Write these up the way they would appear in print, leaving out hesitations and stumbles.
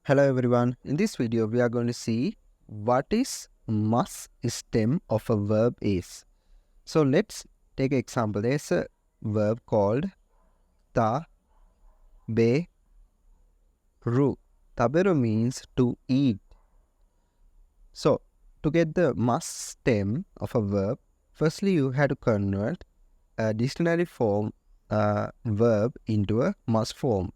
Hello everyone. In this video we are going to see what is must stem of a verb is. So let's take an example. There's a verb called taberu. Taberu means to eat. So to get the must stem of a verb, firstly you have to convert a dictionary form verb into a must form.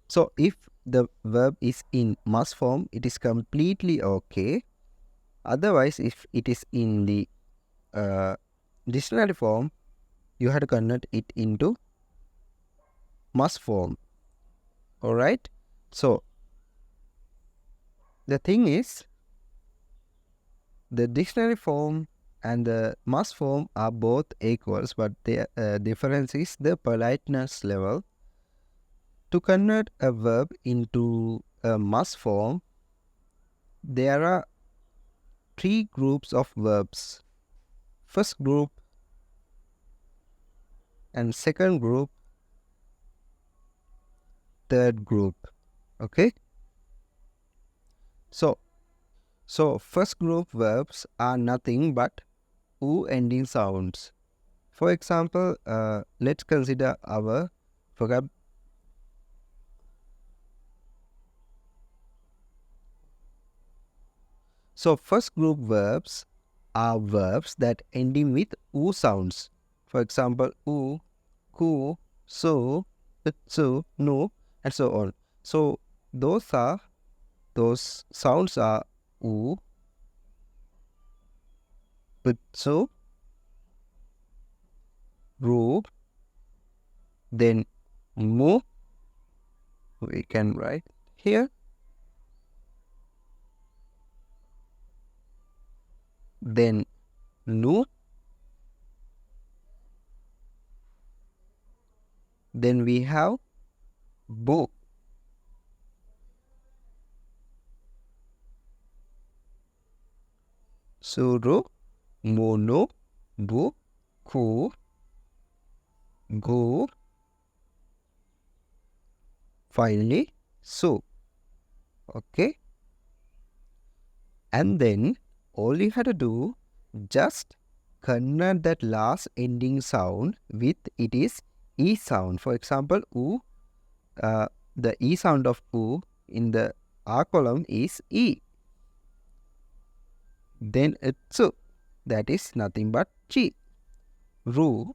So if the verb is in must form, it is completely okay. Otherwise, if it is in the dictionary form, you have to convert it into must form. Alright? So, the thing is, the dictionary form and the must form are both equals, but the difference is the politeness level. To convert a verb into a must form, there are three groups of verbs. First group and second group, third group. Okay? So first group verbs are nothing but oo ending sounds. For example, let's consider our vocab. So first group verbs are verbs that ending with oo sounds. For example, oo, ku, so, itsu, nu, and so on. So those sounds are oo, itsu, ru, then mu, we can write here, then nu, then we have bu. Suru, munu, bu, ku, gu, finally su. Okay, and then all you have to do, just convert that last ending sound with it is e sound. For example, u, the e sound of u in the R column is e. Then itsu, that is nothing but chi. Ru,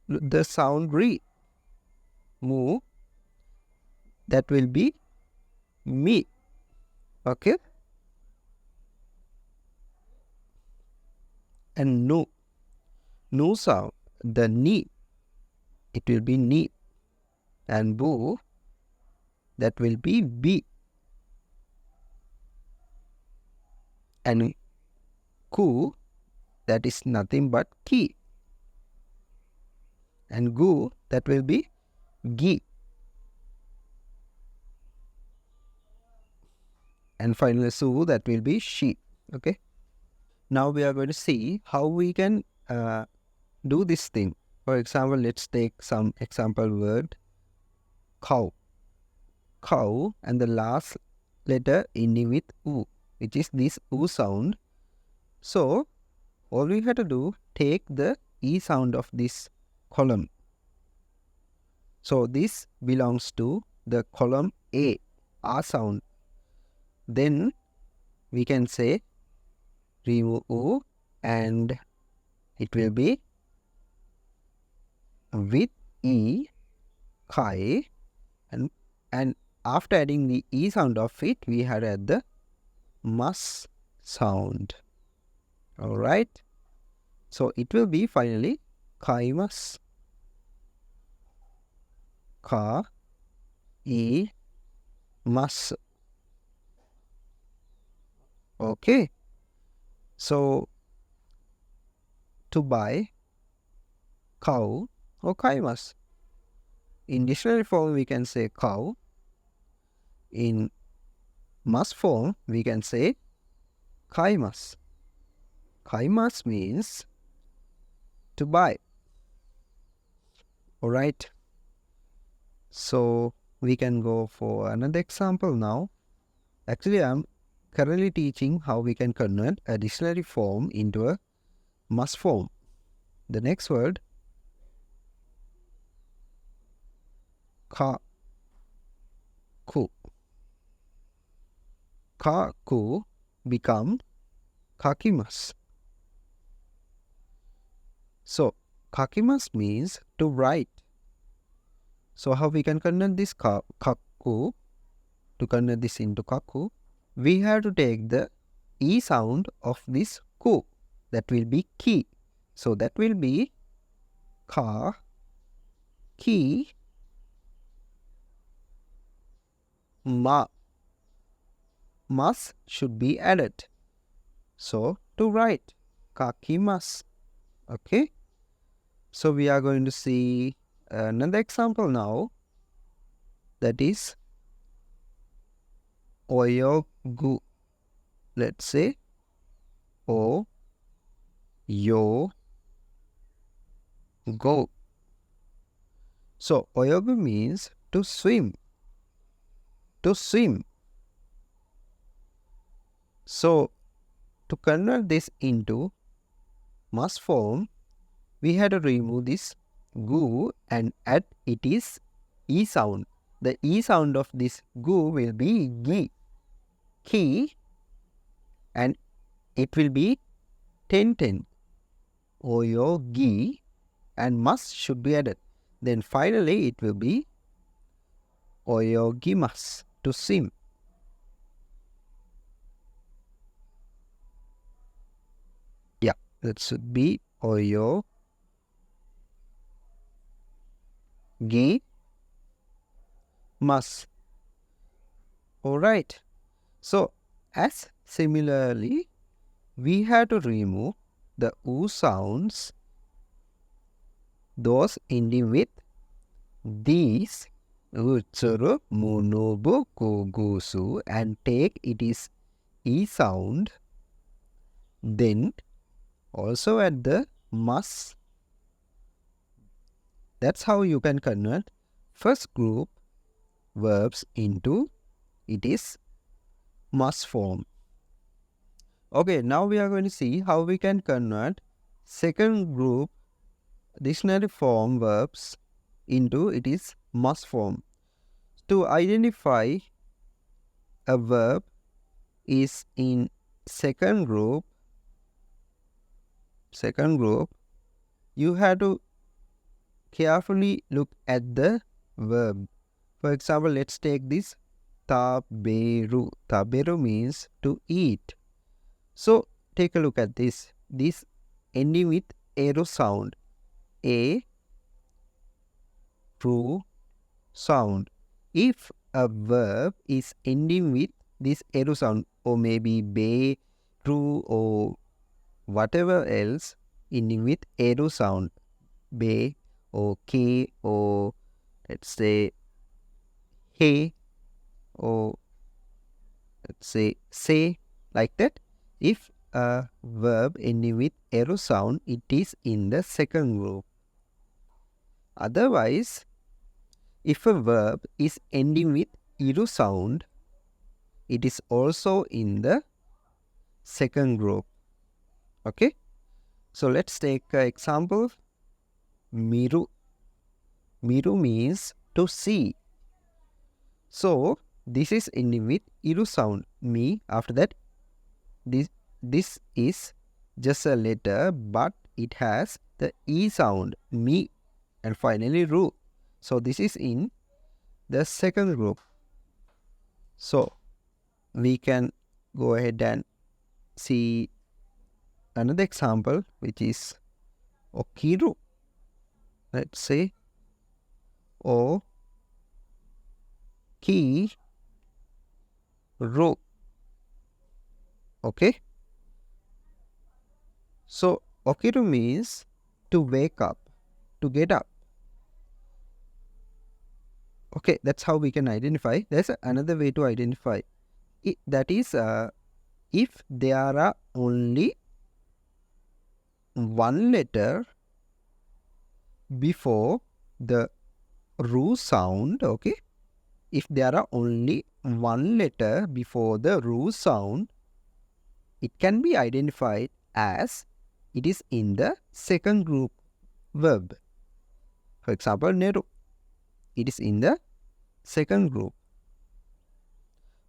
the sound re. Mu, that will be me. Okay, and nu sound, the ni, it will be ni, and bu, that will be b, and ku, that is nothing but ki, and gu, that will be gi, and finally su, that will be she. Okay, now we are going to see how we can do this thing. For example, let's take some example word cow. Cow, and the last letter ending with u, which is this u sound. So all we have to do, take the e sound of this column. So this belongs to the column A, R sound. Then we can say remove u, and it will be with e, kai, and after adding the e sound of it, we had add the mus sound. Alright, so it will be finally kaimas. Ka, e, mas. Okay, so to buy cow or kaimas. In dictionary form, we can say cow. In must form, we can say kaimas. Kaimas means to buy. Alright, so we can go for another example now. Actually, I'm currently teaching how we can convert a dictionary form into a must form. The next word, ka, ku. Ka, ku become kakimas. So, kakimas means to write. So, how we can convert this kaku, to convert this into kaku, we have to take the E sound of this ku. That will be ki. So, that will be ka, ki, ma. Mas should be added. So, to write, kakimas. Okay. So, we are going to see another example now. That is oyogu. Let's say o, yo, go. So, oyogu means to swim. To swim. So, to convert this into must form, we had to remove this gu and add it is E sound. The E sound of this gu will be gi, ki, and it will be 10-10. Oyo, gi, and must should be added. Then finally it will be oyogimas, to swim. Yeah, that should be oyo, gi, mas. Alright. So, as similarly, we have to remove the u sounds, those ending with these utsuru, munubu, kugusu, and take it is E sound. Then also add the mas. That's how you can convert first group verbs into it is must form. Okay, now we are going to see how we can convert second group dictionary form verbs into it is must form. To identify a verb is in second group, you have to carefully look at the verb. For example, let's take this taberu. Taberu means to eat. So take a look at this. This ending with eru sound. A ru sound. If a verb is ending with this eru sound, or maybe be, ru, or whatever else ending with eru sound, be or ke, or let's say he, or let's say, like that. If a verb ending with eru sound, it is in the second group. Otherwise, if a verb is ending with iru sound, it is also in the second group. Okay. So let's take an example. Miru. Miru means to see. So this is ending with iru sound. Mi. After that, this is just a letter, but it has the E sound, mi, and finally ru. So this is in the second group. So we can go ahead and see another example, which is okiru. Let's say o ki ru. Okay. So okiru means to wake up, to get up. Okay, that's how we can identify. There's another way to identify it, that is if there are only one letter before the ru sound, okay, if there are only one letter before the ru sound, it can be identified as it is in the second group verb. For example, neru, it is in the second group.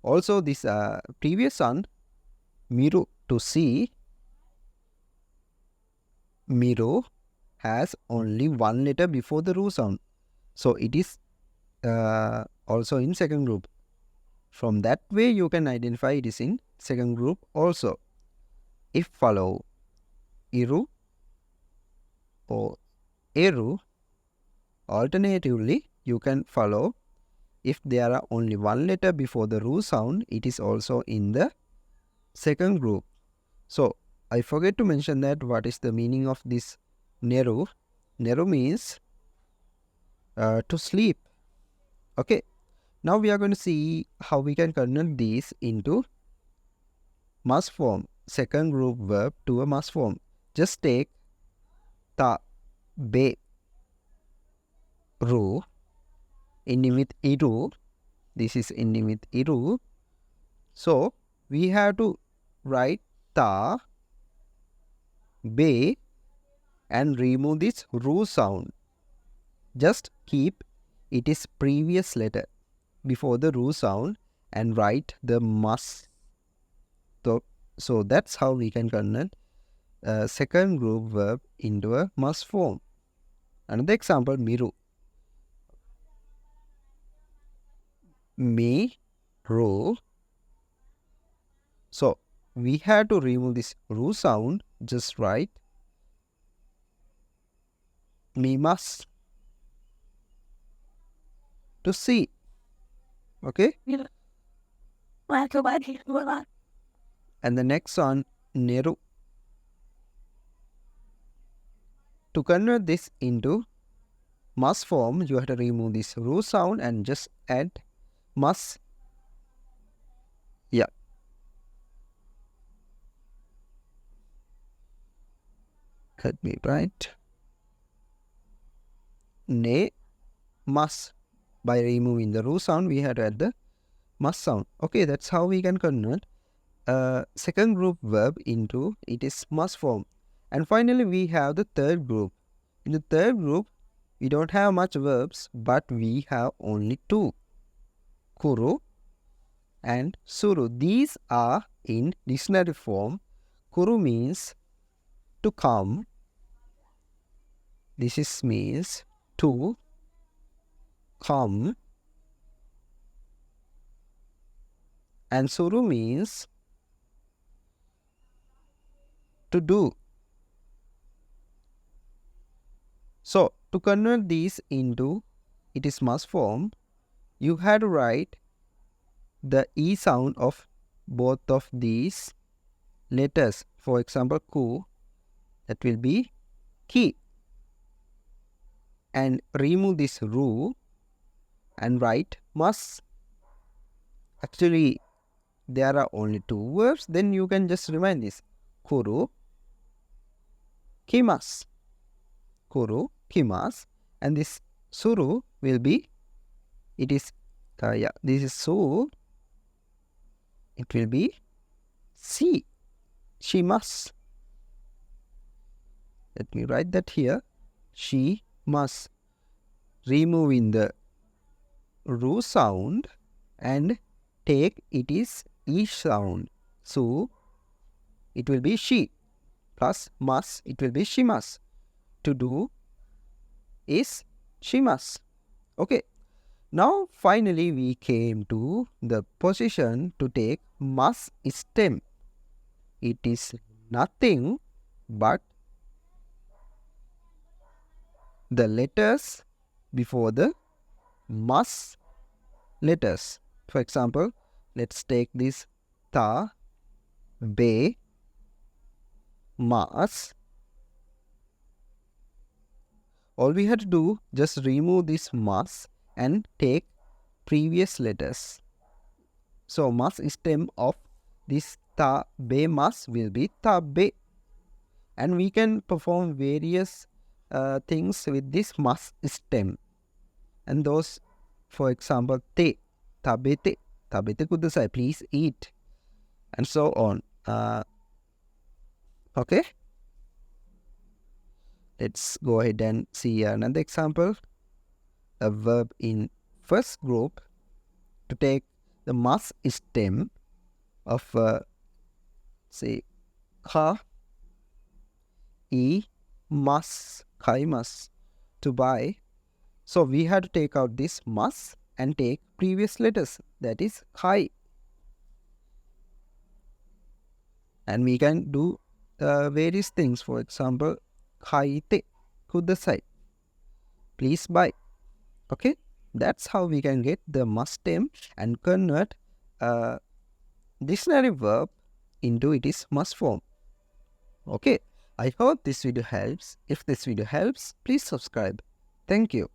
Also, this previous one, miru, to see, miru has only one letter before the ru sound. So it is also in second group. From that way, you can identify it is in second group also. If follow iru or eru, alternatively, you can follow if there are only one letter before the ru sound, it is also in the second group. So, I forget to mention that what is the meaning of this neru. Neru means to sleep. Okay. Now we are going to see how we can convert these into must form, second group verb to a must form. Just take ta, be, ru, ending with iru. This is ending with iru. So we have to write ta, be, and remove this ru sound. Just keep its previous letter before the ru sound and write the must. So that's how we can convert a second group verb into a must form. Another example, miru. Me, ru. So we have to remove this ru sound. Just write me must. To see. Okay? And the next one, neru. To convert this into must form, you have to remove this ru sound and just add must. Yeah. Let me write. Ne, must. By removing the ru sound, we have to add the must sound. Okay, that's how we can convert second group verb into its must form. And finally, we have the third group. In the third group, we don't have much verbs, but we have only two, kuru and suru. These are in dictionary form. Kuru means to come. This is means to come. And suru means to do. So, to convert these into its must form, you have to write the E sound of both of these letters. For example, ku, that will be ki. And remove this ru and write must. Actually, there are only two verbs, then you can just remind this. Kuru, kimas. Kuru, kimas. And this suru will be, it is, this is su. It will be si. She must. Let me write that here. She must. Removing the ru sound and take its e sound. So it will be she plus must, it will be she must. To do is she must. Okay. Now finally we came to the position to take must stem. It is nothing but the letters before the must letters. For example, let's take this ta, be, mas. All we have to do, just remove this mas and take previous letters. So must stem of this ta, be, mas will be ta, be. And we can perform various things with this must stem. And those, for example, te. tabete. Tabete kudasai. Please eat. And so on. Okay. Let's go ahead and see another example. A verb in first group to take the mas stem of say ka, e, mas, kai mas, to buy. So we have to take out this mas and take previous letters, that is kai. And we can do various things. For example, kaite kudasai. Please buy. Okay, that's how we can get the must stem and convert dictionary verb into its must form. Okay, I hope this video helps. If this video helps, please subscribe. Thank you.